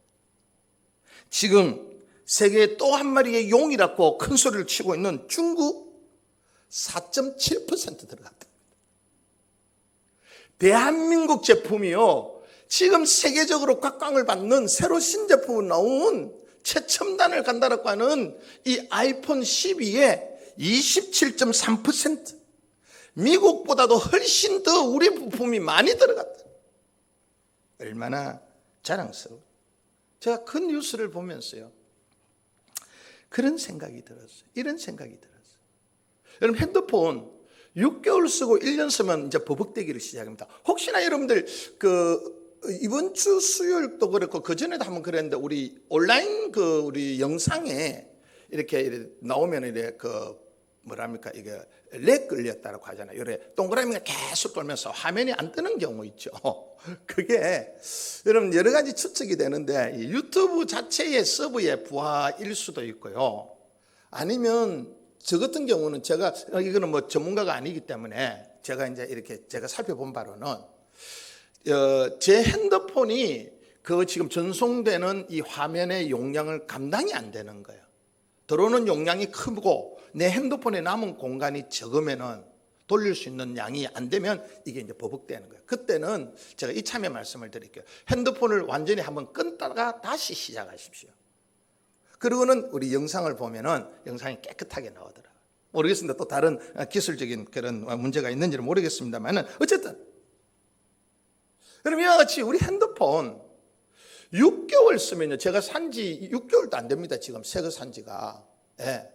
지금 세계에 또 한 마리의 용이라고 큰 소리를 치고 있는 중국 4.7% 들어갔다. 대한민국 제품이요, 지금 세계적으로 각광을 받는 새로 신제품으로 나온 최첨단을 간다라고 하는 이 아이폰 12에 27.3%, 미국보다도 훨씬 더 우리 부품이 많이 들어갔다. 얼마나 자랑스러워. 제가 그 뉴스를 보면서요, 그런 생각이 들었어요. 이런 생각이 들었어요. 여러분 핸드폰 6개월 쓰고 1년 쓰면 이제 버벅대기를 시작합니다. 혹시나 여러분들 이번 주 수요일도 그랬고 그 전에도 한번 그랬는데 우리 온라인 우리 영상에 이렇게 나오면 이래 뭐랍니까 이게 렉 걸렸다고 하잖아요. 이래 동그라미가 계속 돌면서 화면이 안 뜨는 경우 있죠. 그게 여러분 여러 가지 추측이 되는데 이 유튜브 자체의 서버의 부하일 수도 있고요. 아니면 저 같은 경우는 제가 이거는 뭐 전문가가 아니기 때문에 제가 이제 이렇게 제가 살펴본 바로는 제 핸드폰이 그 지금 전송되는 이 화면의 용량을 감당이 안 되는 거예요. 들어오는 용량이 크고 내 핸드폰에 남은 공간이 적으면은 돌릴 수 있는 양이 안 되면 이게 이제 버벅대는 거예요. 그때는 제가 이참에 말씀을 드릴게요. 핸드폰을 완전히 한번 끊다가 다시 시작하십시오. 그리고는 우리 영상을 보면은 영상이 깨끗하게 나오더라고요. 모르겠습니다. 또 다른 기술적인 그런 문제가 있는지는 모르겠습니다만은 어쨌든 그럼 이와 같이 우리 핸드폰 6개월 쓰면요. 제가 산지 6개월도 안 됩니다. 지금 새거 산지가. 예.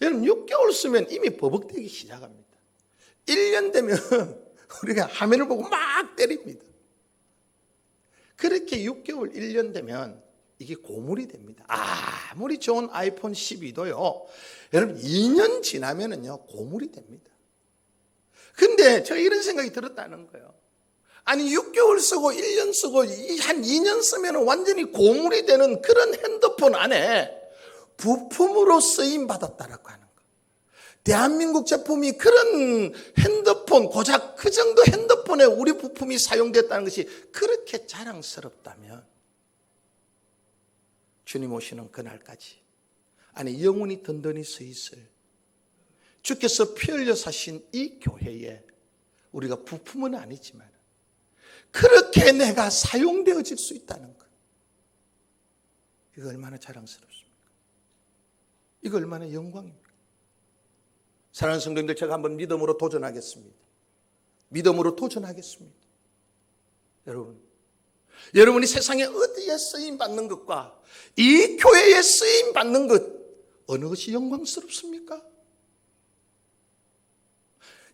여러분 6개월 쓰면 이미 버벅대기 시작합니다. 1년 되면 우리가 화면을 보고 막 때립니다. 그렇게 6개월, 1년 되면 이게 고물이 됩니다. 아무리 좋은 아이폰 12도요. 여러분 2년 지나면은요 고물이 됩니다. 근데 제가 이런 생각이 들었다는 거예요. 아니 6개월 쓰고 1년 쓰고 한 2년 쓰면 완전히 고물이 되는 그런 핸드폰 안에 부품으로 쓰임 받았다라고 하는 거. 대한민국 제품이 그런 핸드폰 고작 그 정도 핸드폰에 우리 부품이 사용됐다는 것이 그렇게 자랑스럽다면 주님 오시는 그날까지 아니 영원히 든든히 서 있을 주께서 피 흘려 사신 이 교회에 우리가 부품은 아니지만 그렇게 내가 사용되어질 수 있다는 것. 이거 얼마나 자랑스럽습니까? 이거 얼마나 영광입니까? 사랑하는 성도님들, 제가 한번 믿음으로 도전하겠습니다. 믿음으로 도전하겠습니다. 여러분이 세상에 어디에 쓰임받는 것과 이 교회에 쓰임받는 것 어느 것이 영광스럽습니까?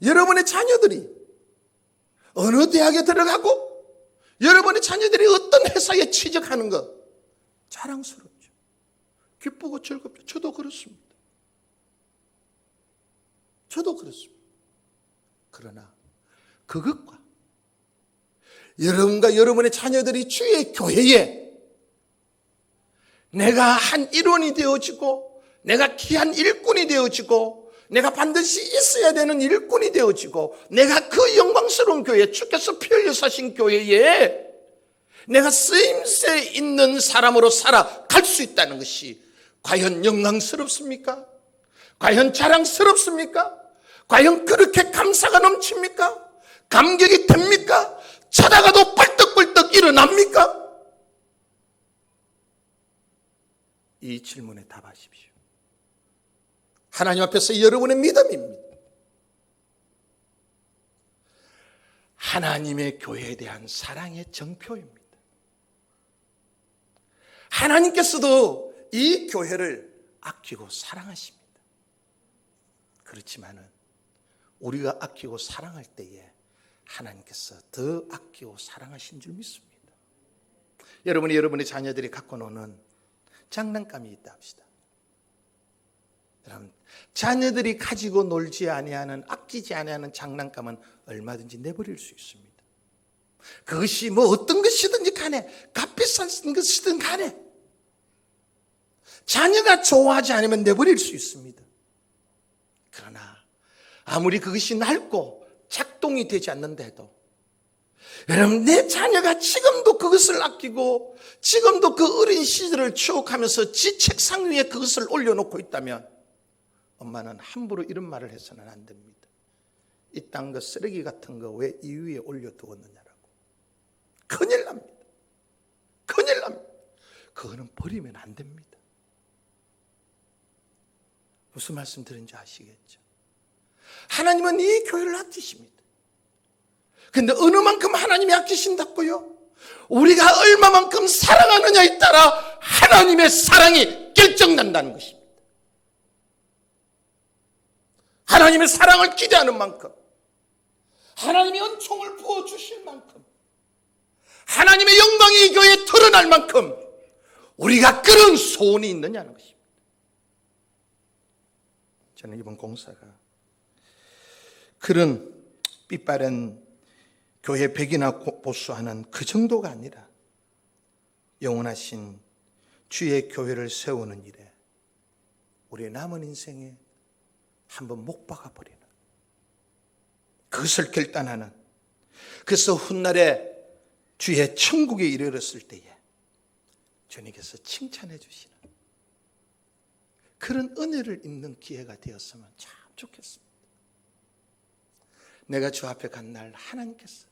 여러분의 자녀들이 어느 대학에 들어가고 여러분의 자녀들이 어떤 회사에 취직하는 것 자랑스럽죠. 기쁘고 즐겁죠. 저도 그렇습니다. 그러나 그것과 여러분과 여러분의 자녀들이 주의 교회에 내가 한 일원이 되어지고 내가 귀한 일꾼이 되어지고 내가 반드시 있어야 되는 일꾼이 되어지고 내가 그 영광스러운 교회 주께서 피 흘려 사신 교회에 내가 쓰임새 있는 사람으로 살아갈 수 있다는 것이 과연 영광스럽습니까? 과연 자랑스럽습니까? 과연 그렇게 감사가 넘칩니까? 감격이 됩니까? 자다가도 뻘떡뻘떡 일어납니까? 이 질문에 답하십시오. 하나님 앞에서 여러분의 믿음입니다. 하나님의 교회에 대한 사랑의 정표입니다. 하나님께서도 이 교회를 아끼고 사랑하십니다. 그렇지만은 우리가 아끼고 사랑할 때에 하나님께서 더 아끼고 사랑하신 줄 믿습니다. 여러분이 여러분의 자녀들이 갖고 노는 장난감이 있다 합시다. 여러분, 자녀들이 가지고 놀지 아니하는 아끼지 아니하는 장난감은 얼마든지 내버릴 수 있습니다. 그것이 뭐 어떤 것이든지 간에 값비싼 것이든 간에 자녀가 좋아하지 않으면 내버릴 수 있습니다. 그러나 아무리 그것이 낡고 작동이 되지 않는데도 여러분 내 자녀가 지금도 그것을 아끼고 지금도 그 어린 시절을 추억하면서 지 책상 위에 그것을 올려놓고 있다면 엄마는 함부로 이런 말을 해서는 안 됩니다. 이 땅 그 쓰레기 같은 거 왜 이 위에 올려두었느냐라고. 큰일 납니다. 큰일 납니다. 그거는 버리면 안 됩니다. 무슨 말씀 드린지 아시겠죠? 하나님은 이 교회를 아끼십니다. 근데 어느 만큼 하나님이 아끼신다고요? 우리가 얼마만큼 사랑하느냐에 따라 하나님의 사랑이 결정난다는 것입니다. 하나님의 사랑을 기대하는 만큼, 하나님의 은총을 부어주실 만큼, 하나님의 영광이 이 교회에 드러날 만큼 우리가 그런 소원이 있느냐는 것입니다. 저는 이번 공사가 그런 삐빠른 교회 백이나 보수하는 그 정도가 아니라 영원하신 주의 교회를 세우는 일에 우리의 남은 인생에 한번 못 박아버리는, 그것을 결단하는, 그래서 훗날에 주의 천국에 이르렀을 때에 주님께서 칭찬해 주시는 그런 은혜를 입는 기회가 되었으면 참 좋겠습니다. 내가 주 앞에 간 날 하나님께서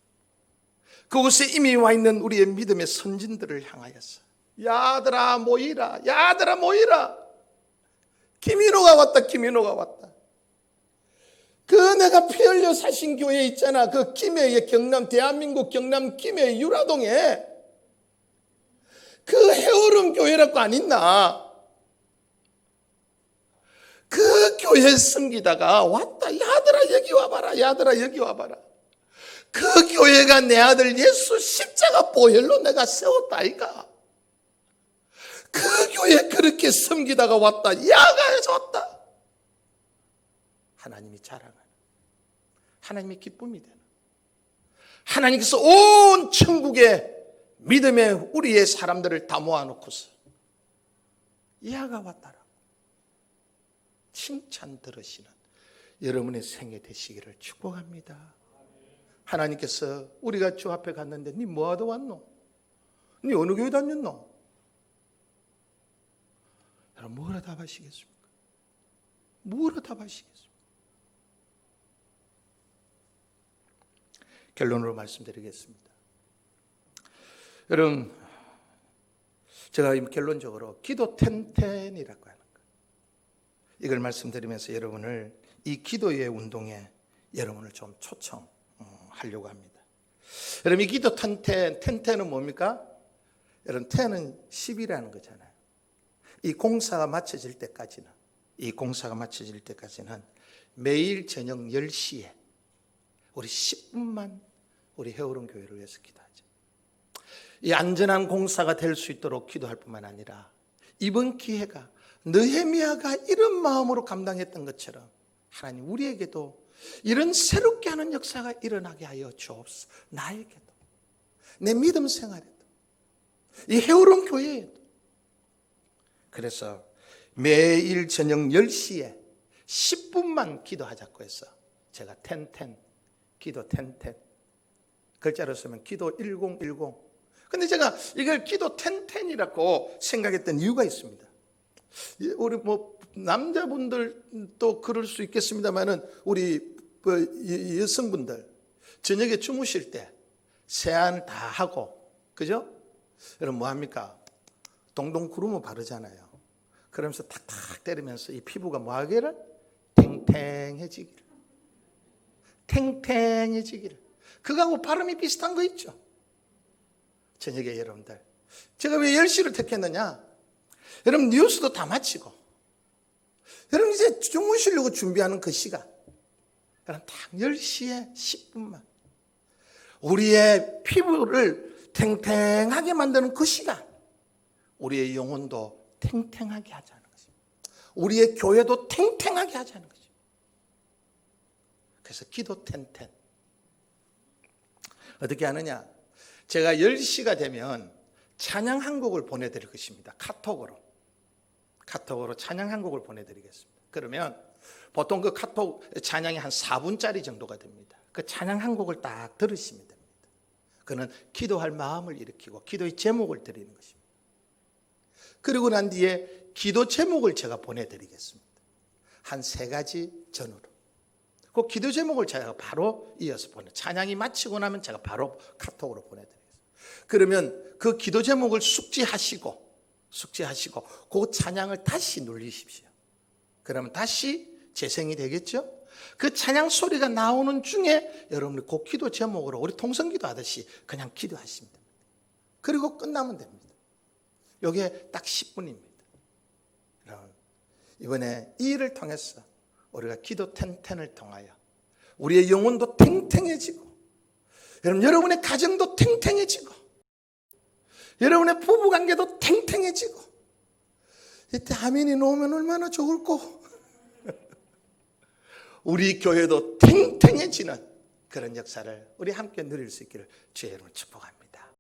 그곳에 이미 와 있는 우리의 믿음의 선진들을 향하여서 야들아 모이라, 야들아 모이라, 김인호가 왔다, 김인호가 왔다. 그 내가 피 흘려 사신 교회 있잖아. 그 김해의 경남, 대한민국 경남 김해 유라동에 그 해오름 교회라고 안 있나? 그 교회 섬기다가 왔다. 야들아 여기 와봐라, 야들아 여기 와봐라. 그 교회가 내 아들 예수 십자가 보혈로 내가 세웠다 아이가. 그 교회 그렇게 섬기다가 왔다. 야가에서 왔다. 하나님이 자랑하는, 하나님의 기쁨이 되는, 하나님께서 온 천국에 믿음의 우리의 사람들을 다 모아놓고서 야가 왔다라고 칭찬 들으시는 여러분의 생애 되시기를 축복합니다. 하나님께서 우리가 주 앞에 갔는데 니 뭐하러 왔노? 니 어느 교회 다녔노? 여러분 뭐라 답하시겠습니까? 뭐라 답하시겠습니까? 결론으로 말씀드리겠습니다. 여러분, 제가 결론적으로 기도 텐텐이라고 하는 것, 이걸 말씀드리면서 여러분을 이 기도의 운동에 여러분을 좀 초청하려고 합니다. 여러분, 이 기도 텐텐은 뭡니까? 여러분, 텐은 10이라는 거잖아요. 이 공사가 마쳐질 때까지는, 매일 저녁 10시에 우리 10분만 우리 해오름 교회를 위해서 기도하죠. 이 안전한 공사가 될 수 있도록 기도할 뿐만 아니라 이번 기회가 느헤미야가 이런 마음으로 감당했던 것처럼 하나님 우리에게도 이런 새롭게 하는 역사가 일어나게 하여 주옵소서. 나에게도, 내 믿음 생활에도, 이 해오름 교회에도. 그래서 매일 저녁 10시에 10분만 기도하자고 해서 제가 기도 텐텐, 글자로 쓰면 기도 1010. 근데 제가 이걸 기도 텐텐이라고 생각했던 이유가 있습니다. 우리 남자분들도 그럴 수 있겠습니다만은 우리 여성분들 저녁에 주무실 때 세안 다 하고, 그죠? 여러분 뭐 합니까? 동동 구르모 바르잖아요. 그러면서 탁탁 때리면서 이 피부가 뭐 하기를? 탱탱해지기를. 그거하고 발음이 비슷한 거 있죠? 저녁에 여러분들, 제가 왜 10시를 택했느냐? 여러분 뉴스도 다 마치고 여러분 이제 주무시려고 준비하는 그 시간, 여러분 딱 10시에 10분만 우리의 피부를 탱탱하게 만드는 그 시간, 우리의 영혼도 탱탱하게 하자는 것입니다. 우리의 교회도 탱탱하게 하자는 것입니다. 그래서 기도 텐텐 어떻게 하느냐? 제가 10시가 되면 찬양 한 곡을 보내드릴 것입니다. 카톡으로 찬양 한 곡을 보내드리겠습니다. 그러면 보통 그 카톡 찬양이 한 4분짜리 정도가 됩니다. 그 찬양 한 곡을 딱 들으시면 됩니다. 그는 기도할 마음을 일으키고 기도의 제목을 드리는 것입니다. 그리고 난 뒤에 기도 제목을 제가 보내드리겠습니다. 한 3가지 전후로. 그 기도 제목을 제가 바로 이어서 찬양이 마치고 나면 제가 바로 카톡으로 보내드리겠습니다. 그러면 그 기도 제목을 숙지하시고 그 찬양을 다시 눌리십시오. 그러면 다시 재생이 되겠죠? 그 찬양 소리가 나오는 중에 여러분이 그 기도 제목으로 우리 통성기도 하듯이 그냥 기도하시면 됩니다. 그리고 끝나면 됩니다. 이게 딱 10분입니다. 여러분, 이번에 이 일을 통해서 우리가 기도 텐텐을 통하여 우리의 영혼도 탱탱해지고, 여러분의 가정도 탱탱해지고, 여러분의 부부관계도 탱탱해지고, 이때 아멘이 놓으면 얼마나 좋을꼬. 우리 교회도 탱탱해지는 그런 역사를 우리 함께 누릴 수 있기를 주의 이름으로 축복합니다.